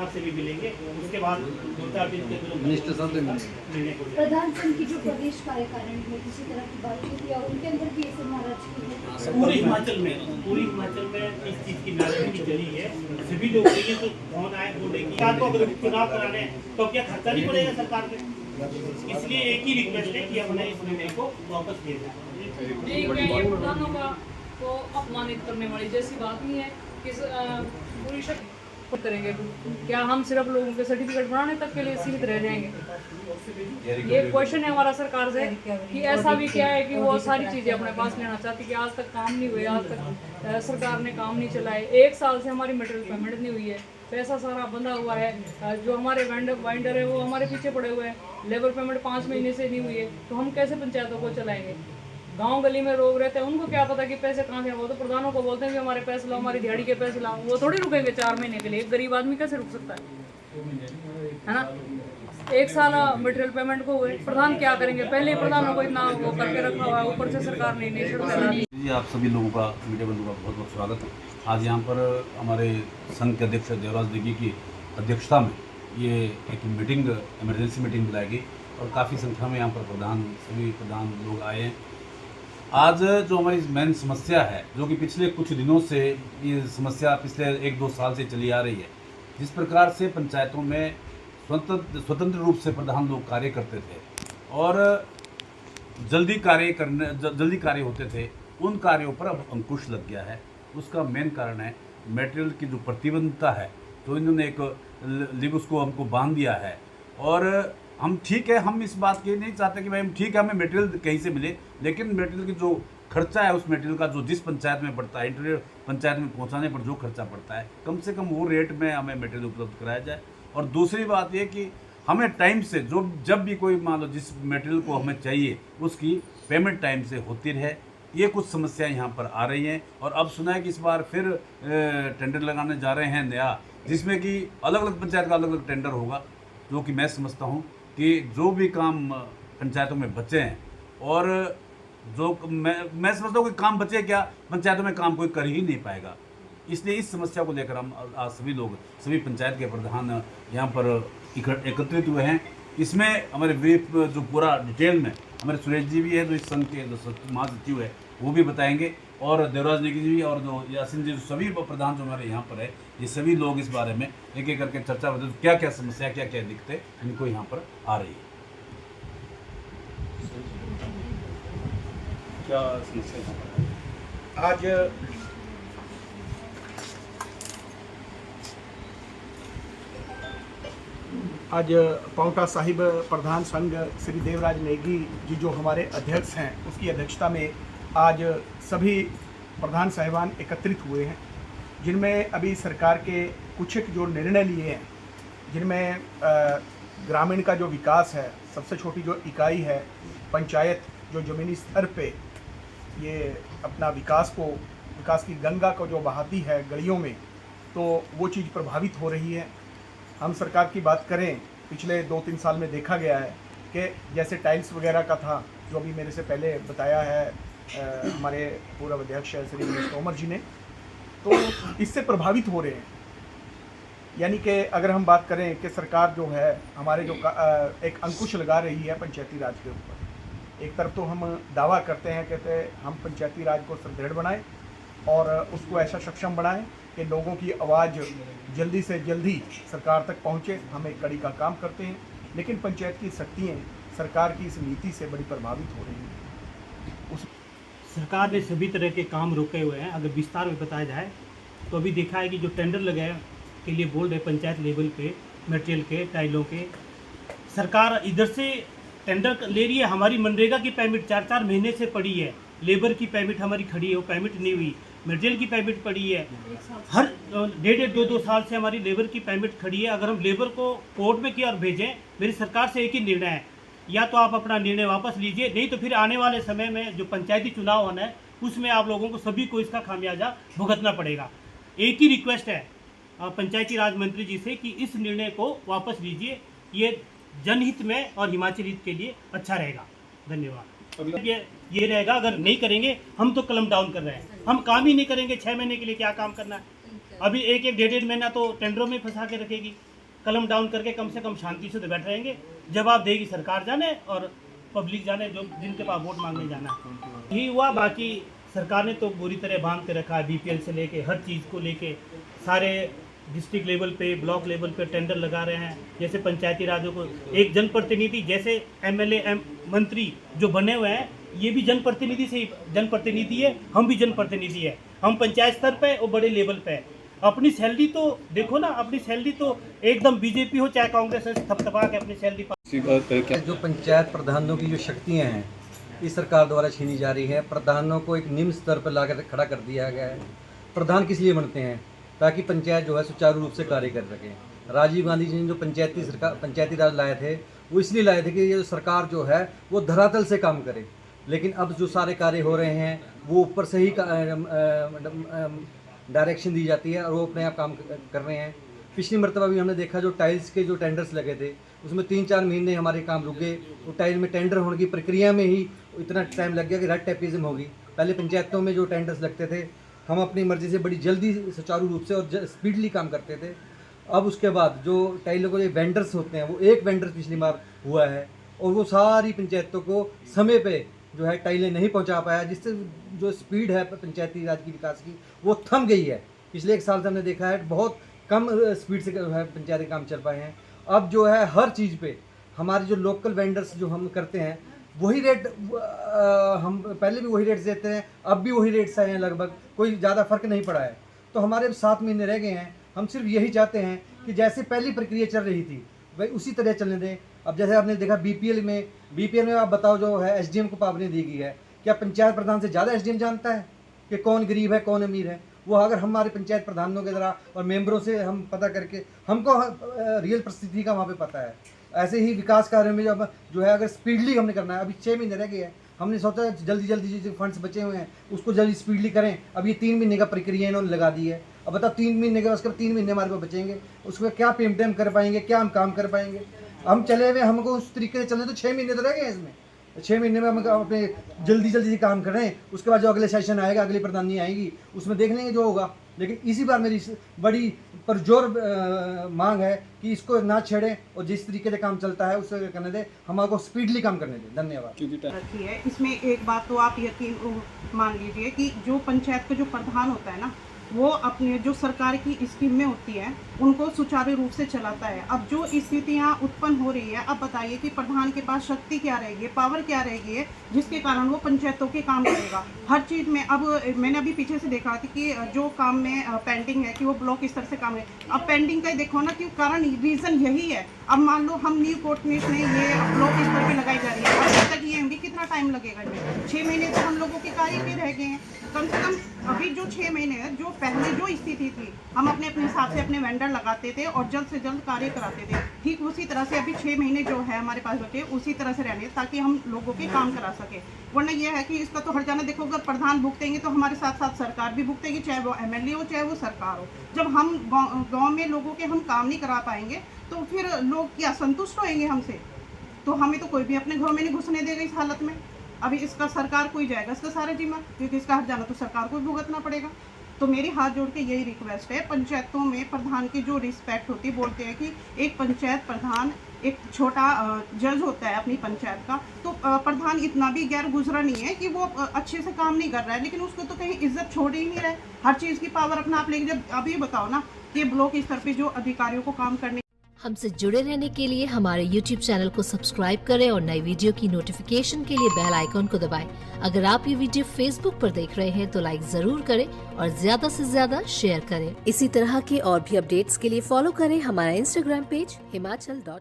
साहब से भी मिलेंगे, उसके बाद 2-4 दिन के मिनिस्टर साहब से मिलने को प्रधान संघ की जो प्रदेश कार्यकारिणी में किसी तरह की बातचीत या उनके अंदर भी ऐसे नाराजगी है? पूरे हिमाचल में इस चीज की नाराजगी चली है। सभी लोग ये तो फोन आए बोले कि या तो अगर चुनाव कराने तो क्या खर्चा नहीं पड़ेगा सरकार पे, इसलिए एक ही रिक्वेस्ट है कि अपने इस निर्णय को वापस लिया जाए। नहीं, क्या ये प्रधानों को अपमानित करने वाली जैसी बात नहीं है कि पूरी शक्ति करेंगे? क्या हम सिर्फ लोगों के सर्टिफिकेट बनाने तक के लिए सीमित रह जाएंगे? ये क्वेश्चन है हमारा सरकार से कि ऐसा भी क्या है कि वो सारी चीज़ें अपने पास लेना चाहती कि आज तक काम नहीं हुए, आज तक सरकार ने काम नहीं चलाए, 1 साल से हमारी मटेरियल पेमेंट नहीं हुई है, पैसा सारा बंधा हुआ है, जो हमारे वाइंडर है वो हमारे पीछे पड़े हुए हैं, लेबर पेमेंट 5 महीने से नहीं हुई है, तो हम कैसे पंचायतों को चलाएंगे? गांव गली में लोग रहते हैं, उनको क्या पता कि पैसे कहाँ से? वो तो प्रधानों को बोलते हैं कि हमारे पैसे लाओ, हमारी दिहाड़ी के पैसे लाओ, वो थोड़ी रुकेंगे 4 महीने के लिए। एक गरीब आदमी कैसे रुक सकता है ना? 1 साल मटेरियल पेमेंट को हुए, प्रधान क्या करेंगे? पहले ही प्रधानों को इतना वो करके रखा हुआ है, ऊपर से सरकार ने इनिशिएटिव जी, आप सभी लोगों का, मीडिया बंधुओं का बहुत बहुत स्वागत है। आज यहाँ पर हमारे संघ के अध्यक्ष देवराज नेगी की अध्यक्षता में ये एक मीटिंग, इमरजेंसी मीटिंग बुलाई गई और काफ़ी संख्या में यहाँ पर सभी प्रधान लोग आए हैं। आज जो हमारी मेन समस्या है, जो कि पिछले कुछ दिनों से ये समस्या पिछले 1-2 साल से चली आ रही है, जिस प्रकार से पंचायतों में स्वतंत्र रूप से प्रधान लोग कार्य करते थे और जल्दी कार्य होते थे, उन कार्यों पर अब अंकुश लग गया है। उसका मेन कारण है मटेरियल की जो प्रतिबद्धता है, तो इन्होंने एक लिब उसको हमको बांध दिया है। और हम ठीक है, हम इस बात के नहीं चाहते कि भाई हम ठीक है हमें मटेरियल कहीं से मिले, लेकिन मटेरियल की जो खर्चा है, उस मटेरियल का जो जिस पंचायत में पड़ता है, इंटीरियर पंचायत में पहुंचाने पर जो खर्चा पड़ता है, कम से कम वो रेट में हमें मटेरियल उपलब्ध कराया जाए। और दूसरी बात ये कि हमें टाइम से जब भी कोई मान लो जिस मटेरियल को हमें चाहिए उसकी पेमेंट टाइम से होती रहे। ये कुछ समस्याएं यहाँ पर आ रही हैं और अब सुना है कि इस बार फिर टेंडर लगाने जा रहे हैं नया, जिसमें कि अलग अलग पंचायत का अलग अलग टेंडर होगा, जो कि मैं समझता हूँ कि जो भी काम पंचायतों में बचे हैं और जो मैं समझता हूँ कि काम बचे क्या, पंचायतों में काम कोई कर ही नहीं पाएगा। इसलिए इस समस्या को लेकर हम आज सभी पंचायत के प्रधान यहाँ पर एकत्रित हुए हैं। इसमें हमारे व्हीप जो पूरा डिटेल में हमारे सुरेश जी भी है, जो इस संघ के जो महासचिव है वो भी बताएंगे, और देवराज नेगी जी और जो यासीन जी, जो सभी प्रधान जो हमारे यहाँ पर है, ये सभी लोग इस बारे में एक एक करके चर्चा करते क्या क्या समस्या, क्या क्या दिक्कतें इनको यहाँ पर आ रही है। क्या समस्या आज पांवटा साहिब प्रधान संघ श्री देवराज नेगी जी जो हमारे अध्यक्ष हैं, उसकी अध्यक्षता में आज सभी प्रधान साहिबान एकत्रित हुए हैं, जिनमें अभी सरकार के कुछ एक जो निर्णय लिए हैं, जिनमें ग्रामीण का जो विकास है, सबसे छोटी जो इकाई है पंचायत, जो ज़मीनी स्तर पे ये अपना विकास की गंगा को जो बहाती है गलियों में, तो वो चीज़ प्रभावित हो रही है। हम सरकार की बात करें, पिछले 2-3 साल में देखा गया है कि जैसे टाइल्स वगैरह का था, जो अभी मेरे से पहले बताया है हमारे पूर्व अध्यक्ष श्री मनीष तोमर जी ने, तो इससे प्रभावित हो रहे हैं। यानी कि अगर हम बात करें कि सरकार जो है हमारे जो एक अंकुश लगा रही है पंचायती राज के ऊपर, एक तरफ तो हम दावा करते हैं, कहते हैं हम पंचायती राज को सुदृढ़ बनाएं और उसको ऐसा सक्षम बनाएं कि लोगों की आवाज़ जल्दी से जल्दी सरकार तक पहुंचे। हम एक कड़ी का काम करते हैं, लेकिन पंचायत की शक्तियाँ सरकार की इस नीति से बड़ी प्रभावित हो रही हैं। सरकार ने सभी तरह के काम रोके हुए हैं। अगर विस्तार में बताया जाए तो अभी देखा है कि जो टेंडर लगाए के लिए बोल रहे पंचायत लेवल पे मटेरियल के, टाइलों के, सरकार इधर से टेंडर ले रही है। हमारी मनरेगा की पेमेंट 4-4 महीने से पड़ी है, लेबर की पेमेंट हमारी खड़ी है, वो पेमेंट नहीं हुई, मटेरियल की पेमेंट पड़ी है, हर 1.5-2 साल से हमारी लेबर की पेमेंट खड़ी है। अगर हम लेबर को कोर्ट में की और भेजें, मेरी सरकार से एक ही निर्णय है, या तो आप अपना निर्णय वापस लीजिए, नहीं तो फिर आने वाले समय में जो पंचायती चुनाव होना है उसमें आप लोगों को सभी को इसका खामियाजा भुगतना पड़ेगा। एक ही रिक्वेस्ट है पंचायती राज मंत्री जी से कि इस निर्णय को वापस लीजिए, ये जनहित में और हिमाचल हित के लिए अच्छा रहेगा। धन्यवाद। ये रहेगा, अगर नहीं करेंगे हम तो कलम डाउन कर रहे हैं, हम काम ही नहीं करेंगे 6 महीने के लिए, क्या काम करना है। अभी एक 1.5 महीना तो टेंडरों में फंसा के रखेगी, कलम डाउन करके कम से कम शांति से तो बैठ रहेंगे। जवाब देगी सरकार जाने और पब्लिक जाने, जो जिनके पास वोट मांगने जाना यही हुआ। बाकी सरकार ने तो बुरी तरह बांध के रखा है, BPL से लेके हर चीज़ को लेके सारे डिस्ट्रिक्ट लेवल पे, ब्लॉक लेवल पे टेंडर लगा रहे हैं। जैसे पंचायती राजों को एक जनप्रतिनिधि, जैसे MLA मंत्री जो बने हुए हैं, ये भी जनप्रतिनिधि से ही जनप्रतिनिधि है, हम भी जनप्रतिनिधि है। हम पंचायत स्तर पे और बड़े लेवल पे है। अपनी सैलरी तो देखो ना, अपनी सैलरी तो एकदम बीजेपी हो चाहे कांग्रेस हो, थपथपा के अपनी सैलरी। जो पंचायत प्रधानों की जो शक्तियां हैं इस सरकार द्वारा छीनी जा रही है। प्रधानों को एक निम्न स्तर पर लाकर खड़ा कर दिया गया है। प्रधान किस लिए बनते हैं? ताकि पंचायत जो है सुचारू रूप से कार्य कर सके। राजीव गांधी जी ने जो पंचायती राज लाए थे, वो इसलिए लाए थे कि ये सरकार जो है वो धरातल से काम करे। लेकिन अब जो सारे कार्य हो रहे हैं वो ऊपर से ही डायरेक्शन दी जाती है और वो अपने आप काम कर रहे हैं। पिछली मरतबा भी हमने देखा जो टाइल्स के जो टेंडर्स लगे थे उसमें 3-4 महीने हमारे काम रुक गए। वो टाइल में टेंडर होने की प्रक्रिया में ही इतना टाइम लग गया कि रट टेपिज्म होगी। पहले पंचायतों में जो टेंडर्स लगते थे हम अपनी मर्जी से बड़ी जल्दी सुचारू रूप से और स्पीडली काम करते थे। अब उसके बाद जो टाइलों के वेंडर्स होते हैं वो एक वेंडर पिछली बार हुआ है और वो सारी पंचायतों को समय पे जो है टाइलें नहीं पहुंचा पाया, जिससे जो स्पीड है पंचायती राज की विकास की वो थम गई है। पिछले 1 साल से हमने देखा है बहुत कम स्पीड से जो है पंचायती काम चल पाए हैं। अब जो है हर चीज़ पे हमारे जो लोकल वेंडर्स जो हम करते हैं वही रेट, हम पहले भी वही रेट्स देते हैं, अब भी वही रेट्स आए हैं, लगभग कोई ज़्यादा फर्क नहीं पड़ा है। तो हमारे 7 महीने रह गए हैं। हम सिर्फ यही चाहते हैं कि जैसे पहली प्रक्रिया चल रही थी भाई उसी तरह चलने दें। अब जैसे आपने देखा BPL में आप बताओ जो है SDM को पाबंदी दी गई है। क्या पंचायत प्रधान से ज़्यादा SDM जानता है कि कौन गरीब है कौन अमीर है? वो अगर हमारे पंचायत प्रधानों के द्वारा और मेंबरों से हम पता करके हमको रियल परिस्थिति का वहाँ पे पता है। ऐसे ही विकास कार्यों में जो है अगर स्पीडली हमने करना है, अभी 6 महीने रह गए हैं, हमने सोचा जल्दी जो फंड्स बचे हुए हैं उसको जल्दी स्पीडली करें। अब ये 3 महीने का प्रक्रिया इन्होंने लगा दी है। अब बताओ 3 महीने के बाद उसके 3 महीने हमारे पास बचेंगे, उसमें क्या पेमेंट हम कर पाएंगे, क्या हम काम कर पाएंगे? हम चले हुए हमको उस तरीके से चलने तो 6 महीने तो रह गए इसमें। 6 महीने में हम अपने जल्दी काम कर रहे हैं। उसके बाद जो अगले सेशन आएगा, अगली प्रधानी आएगी, उसमें देख लेंगे जो होगा। लेकिन इसी बार मेरी बड़ी परजोर मांग है कि इसको ना छेड़ें और जिस तरीके से काम चलता है उससे करने दें, हमारे को स्पीडली काम करने दें। धन्यवाद। रखी है इसमें एक बात तो आप यकीन मान लीजिए कि जो पंचायत का जो प्रधान होता है ना, वो अपने जो सरकार की स्कीमें होती हैं उनको सुचारू रूप से चलाता है। अब जो स्थितियाँ उत्पन्न हो रही है, अब बताइए कि प्रधान के पास शक्ति क्या रहेगी, पावर क्या रहेगी है, जिसके कारण वो पंचायतों के काम करेगा हर चीज़ में। अब मैंने अभी पीछे से देखा थी कि जो काम में पेंडिंग है कि वो ब्लॉक स्तर से काम है। अब पेंडिंग का ही देखो ना कि कारण रीज़न यही है। अब मान लो हम न्यू कोर्ट में इसमें ये ब्लॉक स्तर पर लगाई जा रही है और जब तक ये होंगी कितना टाइम लगेगा इसमें? 6 महीने तो हम लोगों के कार्य पे रह गए हैं। कम से कम अभी जो 6 महीने है, जो पहले जो स्थिति थी, हम अपने हिसाब से अपने वेंडर लगाते थे और जल्द से जल्द कार्य कराते थे। ठीक उसी तरह से अभी 6 महीने जो है हमारे पास बचे उसी तरह से रहने, ताकि हम लोगों के काम करा सके। वरना यह है कि इसका तो हर जाना देखो, अगर प्रधान भुगतेंगे तो हमारे साथ साथ सरकार भी भुगतेगी, चाहे वो MLA हो चाहे वो सरकार हो। जब हम गाँव में लोगों के हम काम नहीं करा पाएंगे तो फिर लोग क्या संतुष्ट होंगे हमसे? तो हमें तो कोई भी अपने घरों में नहीं घुसने देगा इस हालत में। अभी इसका सरकार को ही जाएगा इसका सारा जिम्मा, क्योंकि इसका हट जाना तो सरकार को भी भुगतना पड़ेगा। तो मेरी हाथ जोड़ के यही रिक्वेस्ट है, पंचायतों में प्रधान की जो रिस्पेक्ट होती है, बोलते हैं कि एक पंचायत प्रधान एक छोटा जज होता है अपनी पंचायत का, तो प्रधान इतना भी गैर गुजरा नहीं है कि वो अच्छे से काम नहीं कर रहा है, लेकिन उसको तो कहीं इज्जत छोड़ ही नहीं रहा है। हर चीज़ की पावर अपना आप लेके, जब अभी बताओ ना कि ब्लॉक स्तर पर जो अधिकारियों को काम करने। हमसे जुड़े रहने के लिए हमारे YouTube चैनल को सब्सक्राइब करें और नई वीडियो की नोटिफिकेशन के लिए बेल आइकॉन को दबाएं। अगर आप ये वीडियो Facebook पर देख रहे हैं तो लाइक जरूर करें और ज्यादा से ज्यादा शेयर करें। इसी तरह के और भी अपडेट्स के लिए फॉलो करें हमारा Instagram पेज himachal.ke।